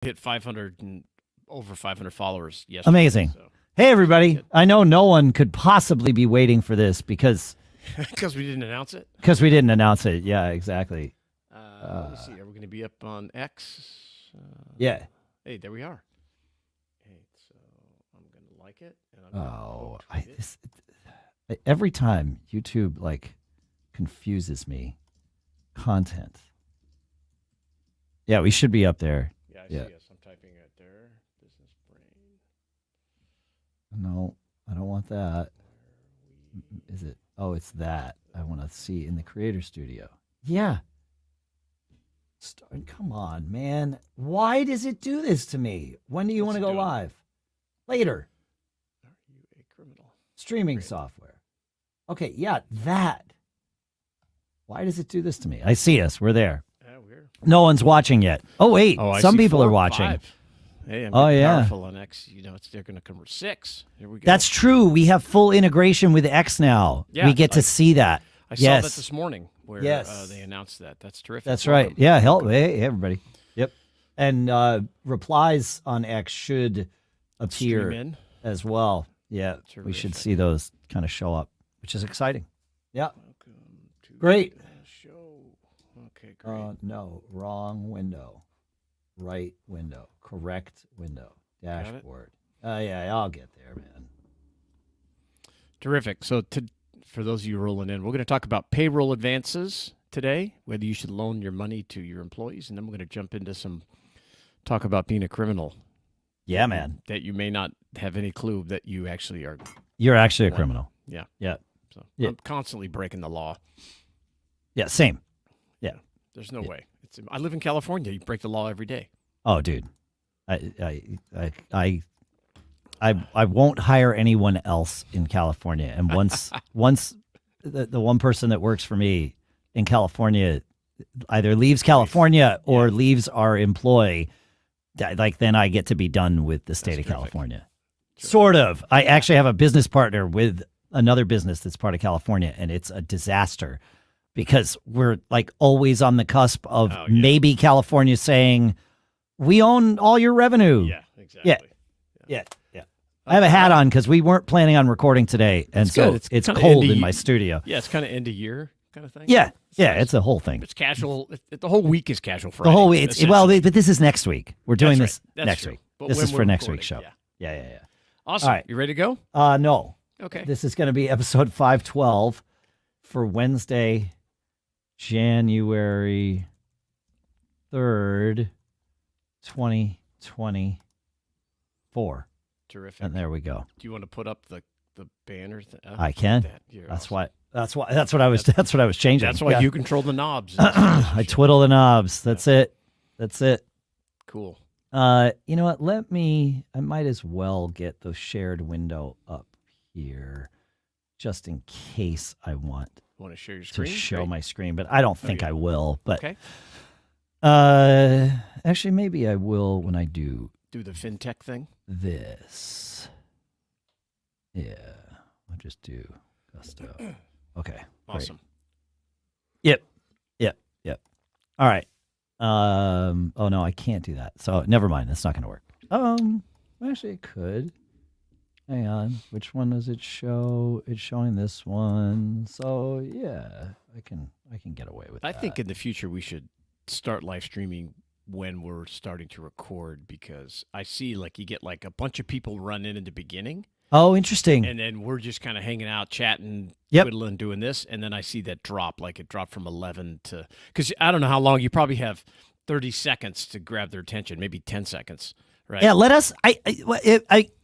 hit 500 and over 500 followers yesterday. Amazing. So. Hey, everybody. I know no one could possibly be waiting for this because we didn't announce it. Because we didn't announce it. Yeah, exactly. Let me see. Are we going to be up on X? Yeah. Hey, there we are. Hey, so I'm going to like it. And every time YouTube confuses me. Content. Yeah, we should be up there. Yeah, I see us. I'm typing it there. Business brain. No, I don't want that. Is it? Oh, it's that. I want to see in the creator studio. Yeah. Come on, man. Why does it do this to me? When do you want to go live? Later. Are you a criminal? Streaming software. Okay, yeah, that. Why does it do this to me? I see us. We're there. Weird. No one's watching yet. Oh, wait. Some people are watching. 5. Hey, I'm powerful on X. They're going to come 6. Here we go. That's true. We have full integration with X now. Yeah, we get to see that. I saw that this morning where Yes. they announced that. That's terrific. That's right. Yeah, hey, everybody. Yep. And replies on X should appear as well. Yeah, terrific. We should see those kind of show up, which is exciting. Yeah. Welcome to great. The show. Okay, great. No, wrong window. Right window. Correct window. Dashboard. Yeah, I'll get there, man. Terrific. So for those of you rolling in, we're going to talk about payroll advances today, whether you should loan your money to your employees, and then we're going to jump into talk about being a criminal. Yeah, man. That you may not have any clue that you actually are. You're actually a criminal. Yeah. Yeah. So I'm constantly breaking the law. Yeah, same. Yeah. There's no way. I live in California. You break the law every day. Oh, dude. I won't hire anyone else in California. And once the one person that works for me in California either leaves California or leaves our employ, then I get to be done with the state of California. Sort of. I actually have a business partner with another business that's part of California, and it's a disaster because we're always on the cusp of maybe California saying, we own all your revenue. Yeah, exactly. Yeah. I have a hat on because we weren't planning on recording today, and so it's cold in my studio. Yeah, it's kind of end of year kind of thing. Yeah, it's a whole thing. It's casual. The whole week is casual Friday. The whole week. But this is next week. We're doing this next week. This is for next week's show. Yeah. Awesome. All right. You ready to go? No. Okay. This is going to be episode 512 for Wednesday, January 3rd, 2024. Terrific. And there we go. Do you want to put up the banner? I can. That's what I was changing. That's why you control the knobs. I twiddle the knobs. That's it. Cool. You know what? I might as well get the shared window up here just in case I want to share your screen? To show my screen, but I don't think I will. But okay. Actually, maybe I will when I do the fintech thing. This. Yeah. I'll just do gusto. Okay. Awesome. Great. Yep. All right. Oh no, I can't do that. So never mind. That's not going to work. Actually it could. Hang on. Which one does it show? It's showing this one. So yeah, I can get away with that. I think in the future we should start live streaming when we're starting to record, because I see you get a bunch of people run in the beginning. Oh, interesting. And then we're just kind of hanging out, chatting, twiddling, doing this. And then I see that drop, it dropped from 11 to, because I don't know how long, you probably have 30 seconds to grab their attention, maybe 10 seconds, right? Yeah,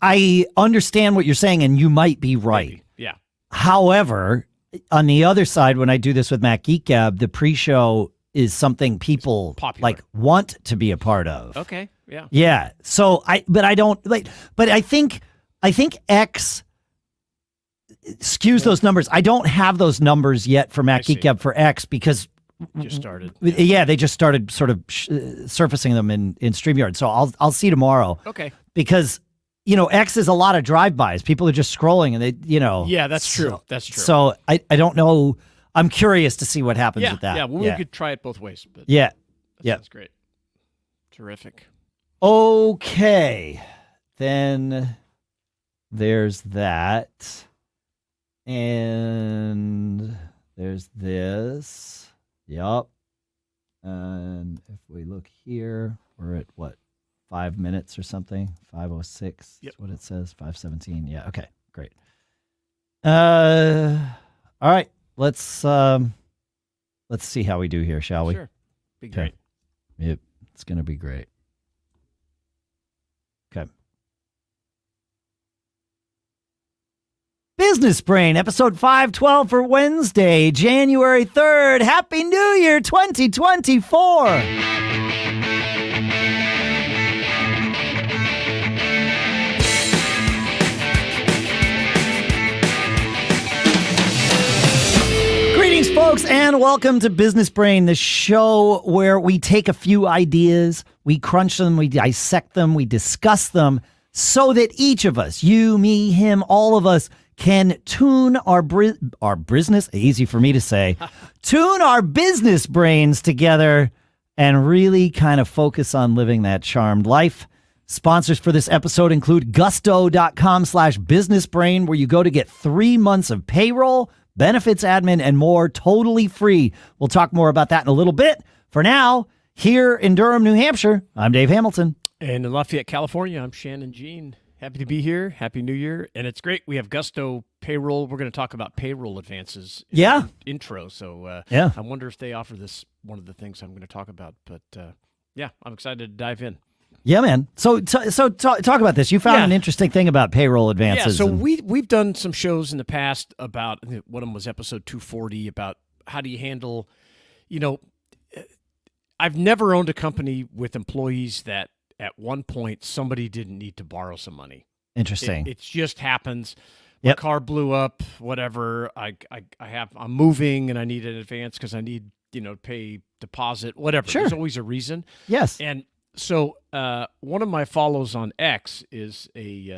I understand what you're saying, and you might be right. Maybe. Yeah. However, on the other side, when I do this with Matt Geek Gab, the pre-show is something people want to be a part of. Okay. Yeah. Yeah. So I think X skews those numbers. I don't have those numbers yet for Matt Geek Gab for X because just started. Yeah, they just started sort of surfacing them in StreamYard. So I'll see tomorrow. Okay. Because X is a lot of drive-bys. People are just scrolling and they. Yeah, that's true. That's true. So I don't know. I'm curious to see what happens with that. Yeah, we could try it both ways. But yeah. That's great. Terrific. Okay. Then there's that. And there's this. Yup. And if we look here, we're at what? 5 minutes or something? 5:06. Yep. That's what it says. 5:17. Yeah. Okay. Great. All right. Let's see how we do here, shall we? Sure. Be great. Yep. It's gonna be great. Okay. Business Brain, episode 512 for Wednesday, January 3rd. Happy New Year 2024. Greetings, folks, and welcome to Business Brain, the show where we take a few ideas, we crunch them, we dissect them, we discuss them so that each of us, you, me, him, all of us, can tune our business, easy for me to say, tune our business brains together and really kind of focus on living that charmed life. Sponsors for this episode include gusto.com/businessbrain, where you go to get 3 months of payroll, benefits admin, and more totally free. We'll talk more about that in a little bit. For now, here in Durham, New Hampshire, I'm Dave Hamilton. And in Lafayette, California, I'm Shannon Jean. Happy to be here. Happy New Year. And it's great. We have Gusto Payroll. We're going to talk about payroll advances in the intro. So Yeah. I wonder if they offer this, one of the things I'm going to talk about. But yeah, I'm excited to dive in. Yeah, man. So talk about this. You found an interesting thing about payroll advances. Yeah, so we've done some shows in the past about, I think one of them was episode 240, about how do you handle, I've never owned a company with employees that at one point somebody didn't need to borrow some money. Interesting. It just happens. My car blew up, whatever. I'm moving and I need an advance because I need, to pay deposit, whatever. Sure. There's always a reason. Yes. And so one of my follows on X is he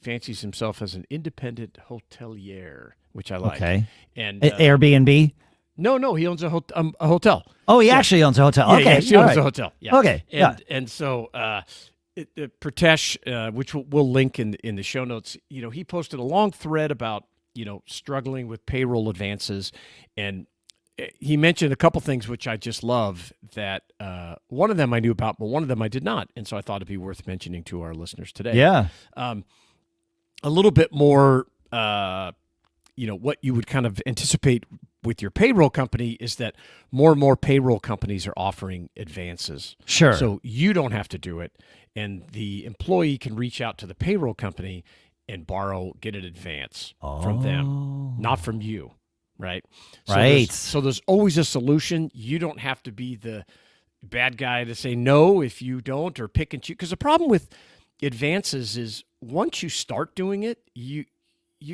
fancies himself as an independent hotelier, which I like. Okay. And Airbnb? No, he owns a hotel. Oh, he actually owns a hotel. Yeah, Okay. he actually owns a hotel. Yeah. Okay. And so Pratesh, which we'll link in the show notes, he posted a long thread about, struggling with payroll advances. And he mentioned a couple things which I just love, that one of them I knew about, but one of them I did not. And so I thought it'd be worth mentioning to our listeners today. Yeah. A little bit more, what you would kind of anticipate with your payroll company is that more and more payroll companies are offering advances. Sure. So you don't have to do it. And the employee can reach out to the payroll company and get an advance from them, not from you. Right. Right. So there's always a solution. You don't have to be the bad guy to say no if you don't, or pick and choose. Because the problem with advances is once you start doing it, you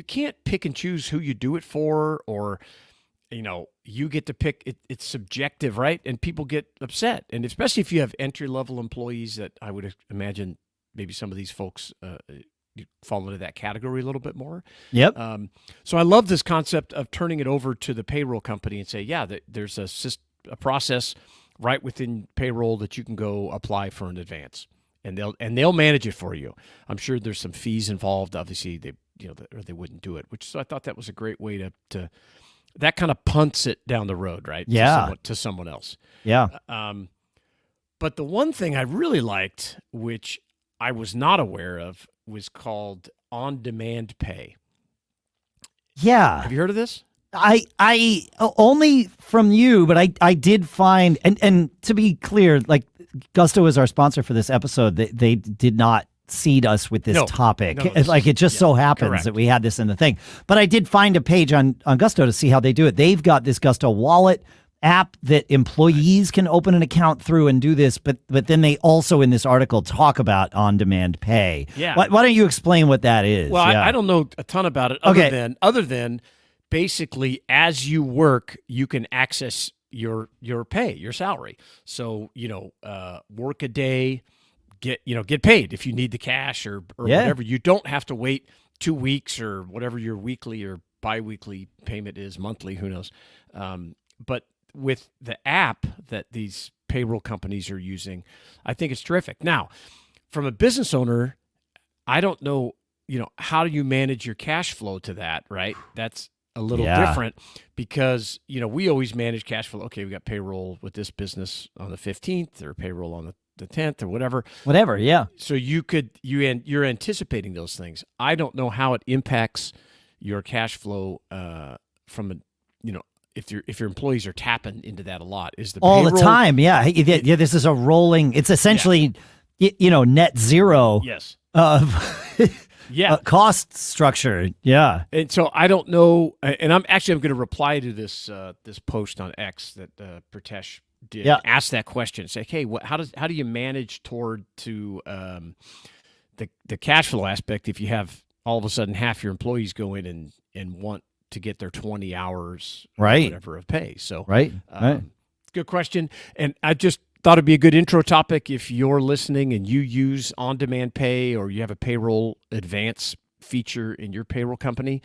can't pick and choose who you do it for, or you get to pick it. It's subjective, right? And people get upset. And especially if you have entry-level employees, that I would imagine maybe some of these folks fall into that category a little bit more. Yep. So I love this concept of turning it over to the payroll company and say, there's a process right within payroll that you can go apply for an advance, and they'll manage it for you. I'm sure there's some fees involved. Obviously, or they wouldn't do it. So I thought that was a great way to that kind of punts it down the road, right? Yeah. To someone else. Yeah. But the one thing I really liked, which I was not aware of, was called on-demand pay. Yeah. Have you heard of this? I only from you, but I did find, and to be clear, like Gusto is our sponsor for this episode. They did not seed us with this topic. No, it just so happens that we had this in the thing. But I did find a page on Gusto to see how they do it. They've got this Gusto wallet app that employees can open an account through and do this, but then they also in this article talk about on-demand pay. Yeah. Why don't you explain what that is? Well, I don't know a ton about it other than basically as you work, you can access your pay, your salary. So, work a day, get paid if you need the cash or whatever. You don't have to wait 2 weeks or whatever your weekly or biweekly payment is, monthly, who knows. But with the app that these payroll companies are using. I think it's terrific. Now, from a business owner, I don't know, how do you manage your cash flow to that, right? That's a little different because, we always manage cash flow. Okay, we got payroll with this business on the 15th or payroll on the 10th or whatever. Whatever, yeah. So you're anticipating those things. I don't know how it impacts your cash flow from a, if your employees are tapping into that a lot. Is the all payroll, the time, yeah. This is a rolling. It's essentially, net zero. Yes. Of cost structure. Yeah. And so I don't know. And I'm going to reply to this post on X that Pratesh did. Yeah. Ask that question. Say, hey, how do you manage toward to the cash flow aspect if you have all of a sudden half your employees go in and want to get their 20 hours or whatever of pay. So right. Good question. And I just thought it'd be a good intro topic if you're listening and you use on-demand pay or you have a payroll advance feature in your payroll company.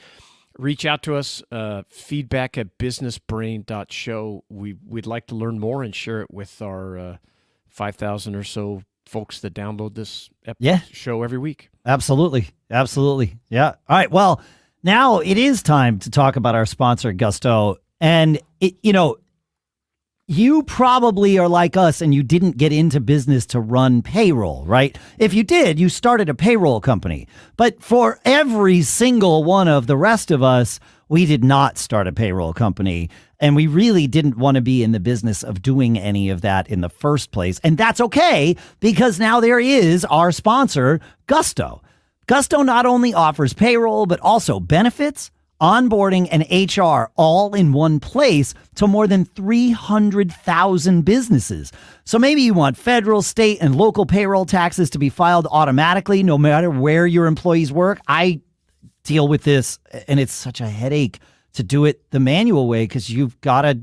Reach out to us, feedback at businessbrain.show. We'd like to learn more and share it with our 5,000 or so folks that download this show every week. Absolutely. Yeah. All right. Well, now it is time to talk about our sponsor, Gusto. And, you probably are like us and you didn't get into business to run payroll, right? If you did, you started a payroll company. But for every single one of the rest of us, we did not start a payroll company. And we really didn't want to be in the business of doing any of that in the first place. And that's okay, because now there is our sponsor, Gusto. Gusto not only offers payroll, but also benefits, onboarding, and HR all in one place to more than 300,000 businesses. So maybe you want federal, state, and local payroll taxes to be filed automatically no matter where your employees work. I deal with this, and it's such a headache to do it the manual way because you've got to,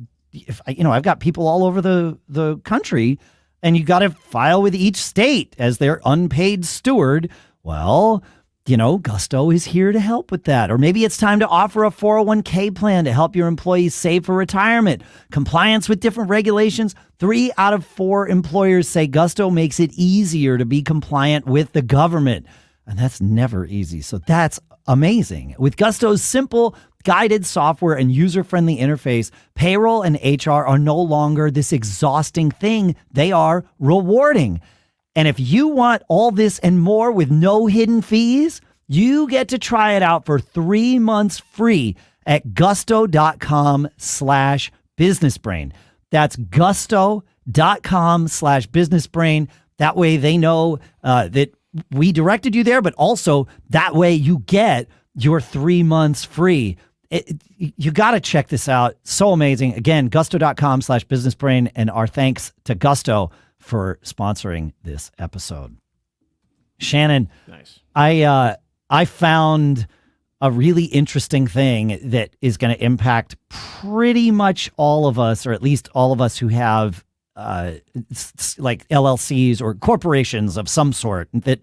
I've got people all over the country, and you got to file with each state as their unpaid steward. Well, Gusto is here to help with that. Or maybe it's time to offer a 401k plan to help your employees save for retirement. Compliance with different regulations. 3 out of 4 employers say Gusto makes it easier to be compliant with the government. And that's never easy. So that's amazing. With Gusto's simple, guided software and user-friendly interface, payroll and HR are no longer this exhausting thing. They are rewarding. And if you want all this and more with no hidden fees, you get to try it out for 3 months free at gusto.com/businessbrain. That's gusto.com/businessbrain. That way they know that we directed you there, but also that way you get your 3 months free. You got to check this out. So amazing. Again, gusto.com/businessbrain, and our thanks to Gusto for sponsoring this episode. Shannon, nice. I found a really interesting thing that is going to impact pretty much all of us, or at least all of us who have like LLCs or corporations of some sort that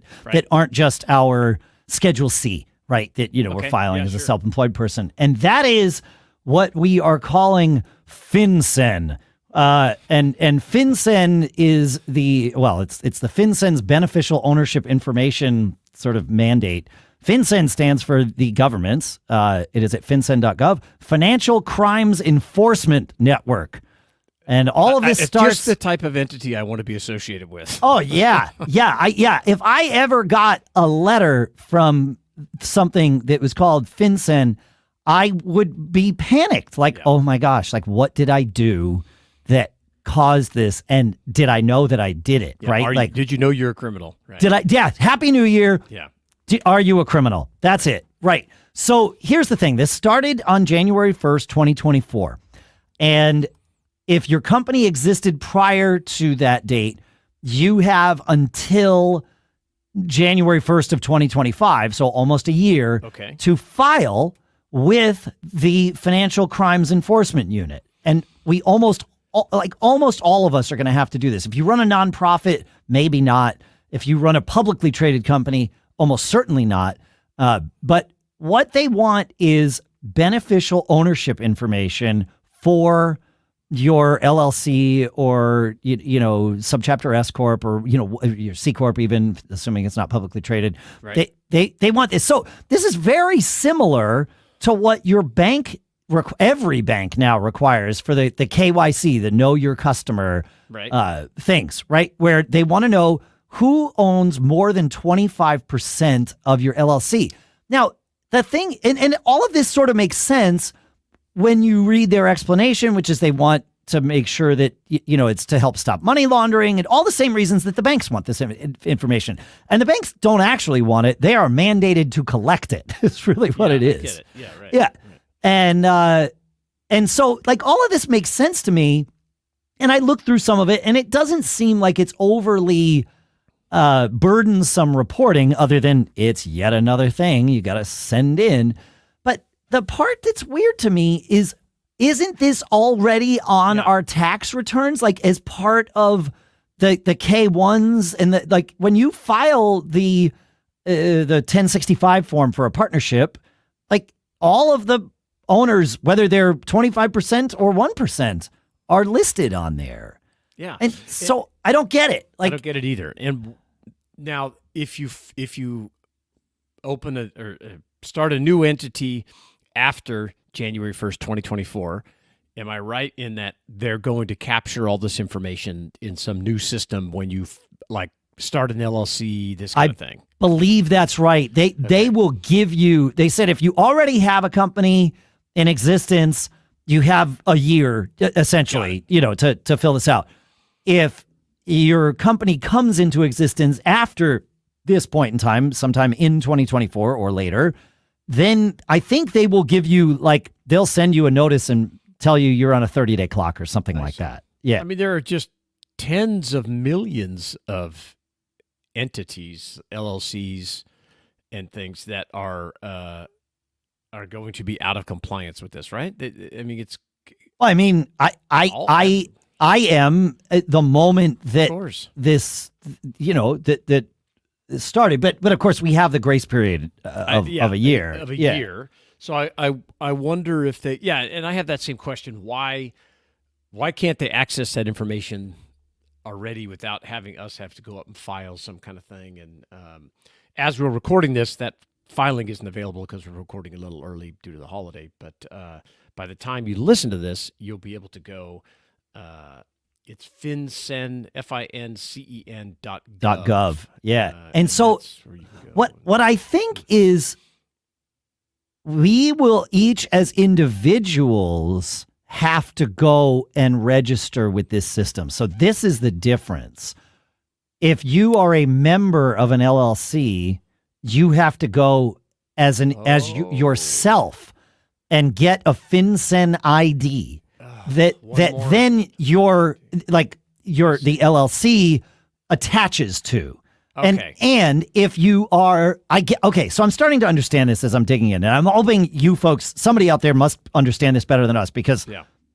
aren't just our Schedule C, right? That we're filing as a self-employed person, and that is what we are calling FinCEN. And FinCEN is it's the FinCEN's beneficial ownership information sort of mandate. FinCEN stands for the government's, it is at fincen.gov, Financial Crimes Enforcement Network. And all of this starts... just the type of entity I want to be associated with. Oh, yeah. Yeah. If I ever got a letter from something that was called FinCEN, I would be panicked. Oh my gosh, what did I do that caused this, and did I know that I did it? Right? Did you know you're a criminal? Right. Did I? Yeah. Happy New Year. Yeah. Are you a criminal? That's it. Right. So here's the thing. This started on January 1st, 2024. And if your company existed prior to that date, you have until January 1st of 2025, so almost a year, to file with the Financial Crimes Enforcement Unit. And we almost all of us are going to have to do this. If you run a nonprofit, maybe not. If you run a publicly traded company, almost certainly not. But what they want is beneficial ownership information for your LLC or subchapter S corp or your C corp, even assuming it's not publicly traded. Right. They want this. So this is very similar to what your bank, every bank now requires for the KYC, the know your customer things, right? Where they want to know who owns more than 25% of your LLC. Now, the thing, and all of this sort of makes sense when you read their explanation, which is they want to make sure that, it's to help stop money laundering and all the same reasons that the banks want this information. And the banks don't actually want it. They are mandated to collect it. It's really what it is. Get it. Yeah, right. Yeah. Right. And so like all of this makes sense to me. And I looked through some of it and it doesn't seem like it's overly burdensome reporting other than it's yet another thing you got to send in. The part that's weird to me is, isn't this already on our tax returns? Like as part of the K1s and like when you file the 1065 form for a partnership, like all of the owners, whether they're 25% or 1%, are listed on there. Yeah. And so I don't get it. I don't get it either. And now if you open or start a new entity after January 1st, 2024, am I right in that they're going to capture all this information in some new system when you start an LLC, this kind of thing? Believe that's right. They will give you, they said if you already have a company in existence, you have a year essentially, to fill this out. If your company comes into existence after this point in time, sometime in 2024 or later, then I think they will give you they'll send you a notice and tell you you're on a 30-day clock or something like that. Yeah. I mean, there are just tens of millions of entities, LLCs, and things that are going to be out of compliance with this, right? I mean, it's. Well, I mean, I am at the moment that this, that started, but of course we have the grace period of a year. Year. So I wonder if they, and I have that same question. Why can't they access that information already without having us have to go up and file some kind of thing? And as we're recording this, that filing isn't available because we're recording a little early due to the holiday. But by the time you listen to this, you'll be able to go. It's FinCen, FINCEN.gov. Yeah. And so what I think is we will each as individuals have to go and register with this system. So this is the difference. If you are a member of an LLC, you have to go as yourself and get a FinCen ID. Then the LLC attaches to. Okay. And if you are, so I'm starting to understand this as I'm digging in, and I'm hoping you folks, somebody out there must understand this better than us, because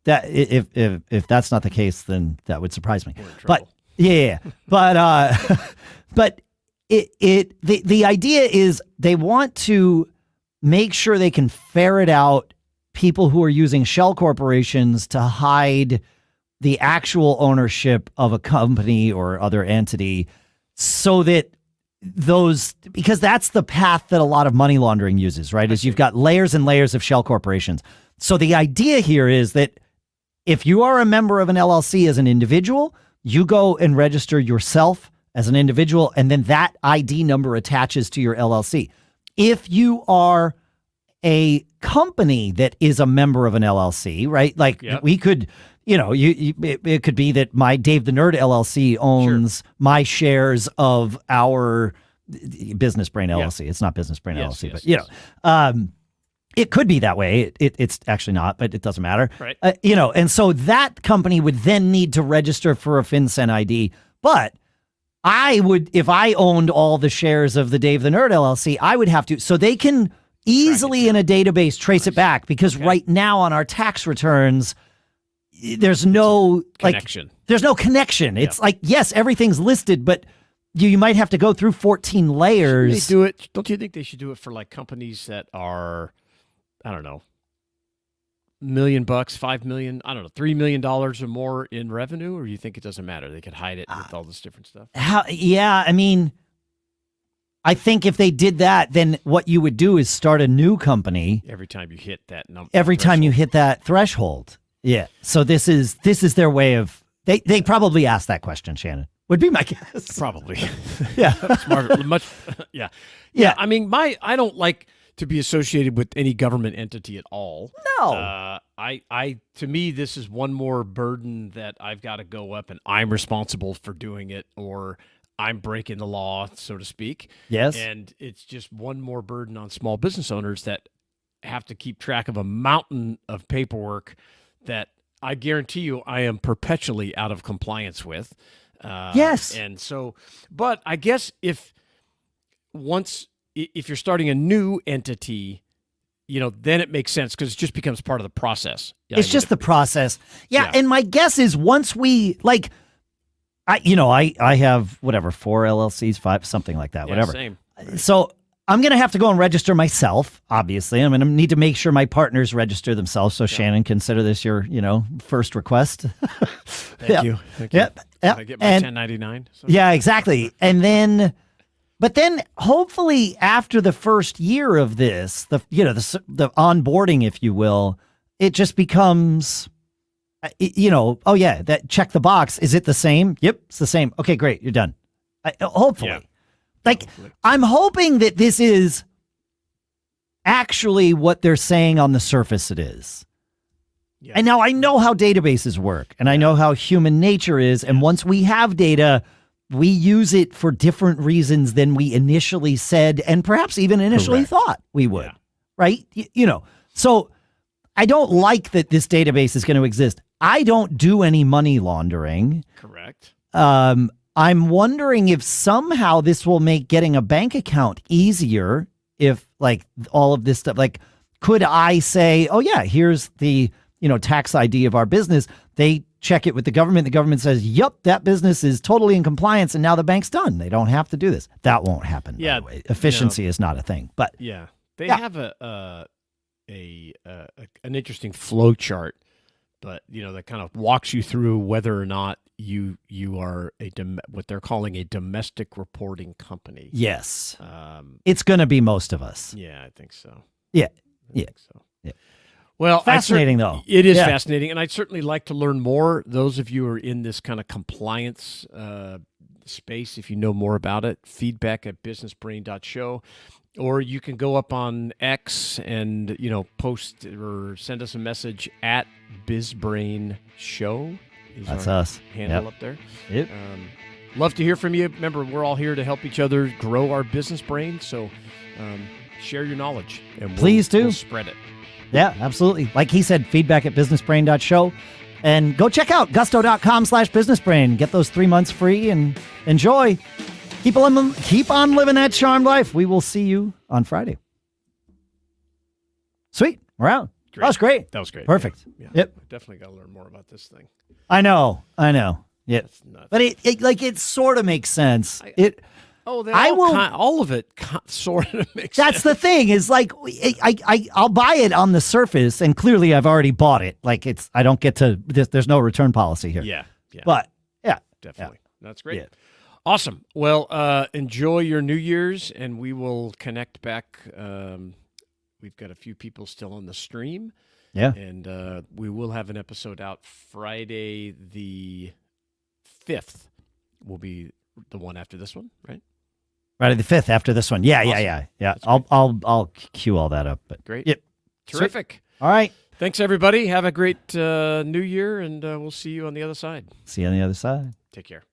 that if that's not the case, then that would surprise me. But but the idea is they want to make sure they can ferret out people who are using shell corporations to hide the actual ownership of a company or other entity, so that because that's the path that a lot of money laundering uses, right? Is you've got layers and layers of shell corporations. So the idea here is that if you are a member of an LLC as an individual, you go and register yourself as an individual, and then that ID number attaches to your LLC. If you are a company that is a member of an LLC, right? We could, it could be that my Dave the Nerd LLC owns my shares of our Business Brain LLC. It's not Business Brain LLC, but it could be that way. It's actually not, but it doesn't matter. Right. And so that company would then need to register for a FinCen ID. But I would, if I owned all the shares of the Dave the Nerd LLC, I would have to, so they can easily in a database trace it back, because right now on our tax returns, there's no connection. There's no connection. It's yes, everything's listed, but you might have to go through 14 layers. Should they do it? Don't you think they should do it for companies that are, I don't know, million bucks, 5 million, I don't know, $3 million or more in revenue, or you think it doesn't matter? They could hide it with all this different stuff. Yeah, I mean, I think if they did that, then what you would do is start a new company every time you hit that number. Every time you hit that threshold. Yeah. So this is their way of they probably asked that question, Shannon. Would be my guess. Probably. Yeah. Smarter. Much. Yeah. Yeah. I mean, I don't like to be associated with any government entity at all. No. To me, this is one more burden that I've got to go up, and I'm responsible for doing it, or I'm breaking the law, so to speak. Yes. And it's just one more burden on small business owners that have to keep track of a mountain of paperwork that I guarantee you I am perpetually out of compliance with. Yes. And so, but I guess if you're starting a new entity, then it makes sense because it just becomes part of the process. Yeah, it's just the process. Yeah. And my guess is once we I have whatever, 4 LLCs, 5, something like that, whatever. Same. So I'm going to have to go and register myself, obviously. I'm going to need to make sure my partners register themselves. So Shannon, consider this your, first request. Thank you. Yep. I get my 1099. So. Yeah, exactly. But then hopefully after the first year of this, the onboarding, if you will, it just becomes, oh yeah, that check the box. Is it the same? Yep, it's the same. Okay, great. You're done. Hopefully. Yeah. I'm hoping that this is actually what they're saying on the surface it is. Yeah. And now I know how databases work, and I know how human nature is. And once we have data, we use it for different reasons than we initially said, and perhaps even initially thought we would. Right? So I don't like that this database is going to exist. I don't do any money laundering. Correct. I'm wondering if somehow this will make getting a bank account easier. If all of this stuff, could I say, oh yeah, here's the, tax ID of our business. They check it with the government. The government says, yep, that business is totally in compliance. And now the bank's done. They don't have to do this. That won't happen. By the way. Efficiency is not a thing, but they have an interesting flow chart, but that kind of walks you through whether or not you are what they're calling a domestic reporting company. Yes. It's going to be most of us. Yeah, I think so. Yeah. I think so. Yeah. Well, fascinating though. It is fascinating, and I'd certainly like to learn more. Those of you who are in this kind of compliance space, if you know more about it, feedback@businessbrain.show. Or you can go up on X and, post or send us a message at BizBrain Show. That's us. Handle up there. Yep. Love to hear from you. Remember, we're all here to help each other grow our business brain. So share your knowledge. And please do. We'll spread it. Yeah, absolutely. Like he said, feedback@businessbrain.show. And go check out gusto.com/businessbrain. Get those 3 months free and enjoy. Keep on living that charmed life. We will see you on Friday. Sweet. We're out. Great. That was great. That was great. Perfect. Yeah. Yep. Definitely got to learn more about this thing. I know. Yeah. But it sort of makes sense. All of it sort of makes sense. That's the thing is I'll buy it on the surface, and clearly I've already bought it. I don't get to, there's no return policy here. Yeah. But yeah. Definitely. Yeah. That's great. Yeah. Awesome. Well, enjoy your New Year's, and we will connect back. We've got a few people still on the stream. Yeah. And we will have an episode out Friday the 5th. Will be the one after this one, right? Friday the 5th after this one. Yeah, awesome. Yeah. I'll cue all that up. But great. Yep. Terrific. All right. Thanks, everybody. Have a great New Year, and we'll see you on the other side. See you on the other side. Take care.